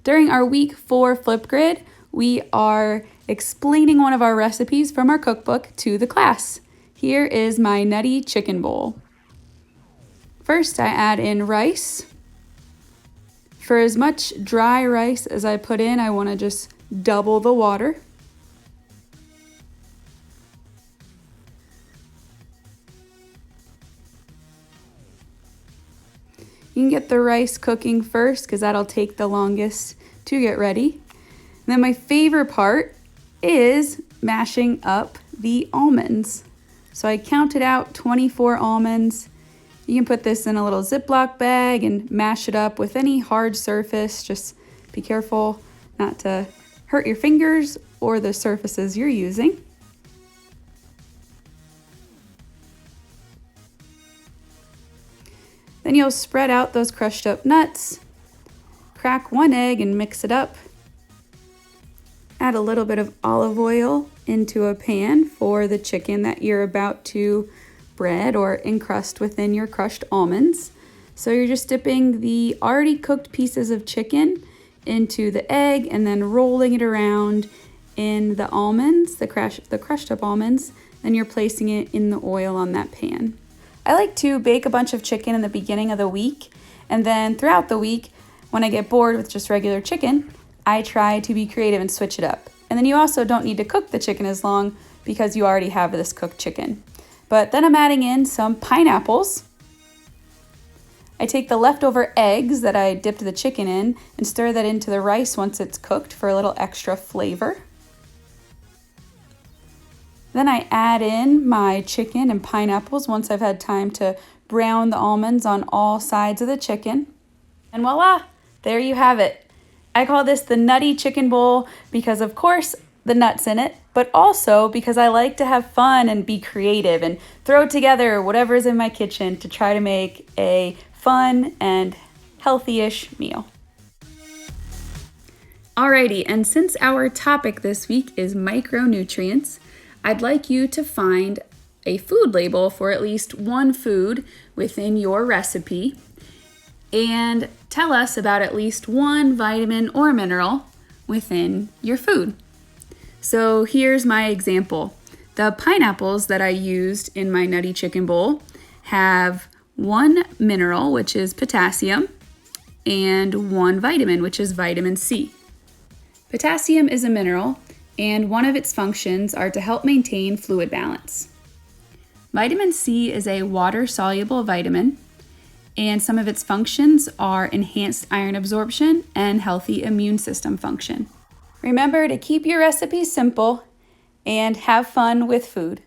During our week 4 Flipgrid, we are explaining one of our recipes from our cookbook to the class. Here is my nutty chicken bowl. First, I add in rice. For as much dry rice as I put in, I want to just double the water. You can get the rice cooking first because that'll take the longest to get ready. And then my favorite part is mashing up the almonds. So I counted out 24 almonds. You can put this in a little Ziploc bag and mash it up with any hard surface. Just be careful not to hurt your fingers or the surfaces you're using. Then you'll spread out those crushed up nuts, crack 1 egg and mix it up. Add a little bit of olive oil into a pan for the chicken that you're about to bread or encrust within your crushed almonds. So you're just dipping the already cooked pieces of chicken into the egg and then rolling it around in the almonds, the crushed up almonds, then you're placing it in the oil on that pan. I like to bake a bunch of chicken in the beginning of the week, and then throughout the week, when I get bored with just regular chicken, I try to be creative and switch it up. And then you also don't need to cook the chicken as long because you already have this cooked chicken. But then I'm adding in some pineapples. I take the leftover eggs that I dipped the chicken in and stir that into the rice once it's cooked for a little extra flavor. Then I add in my chicken and pineapples once I've had time to brown the almonds on all sides of the chicken. And voila, there you have it. I call this the nutty chicken bowl because of course the nuts in it, but also because I like to have fun and be creative and throw together whatever's in my kitchen to try to make a fun and healthy-ish meal. Alrighty, and since our topic this week is micronutrients, I'd like you to find a food label for at least one food within your recipe and tell us about at least one vitamin or mineral within your food. So here's my example. The pineapples that I used in my nutty chicken bowl have 1 mineral, which is potassium, and 1 vitamin, which is vitamin C. Potassium is a mineral, and one of its functions are to help maintain fluid balance. Vitamin C is a water-soluble vitamin, and some of its functions are enhanced iron absorption and healthy immune system function. Remember to keep your recipes simple and have fun with food.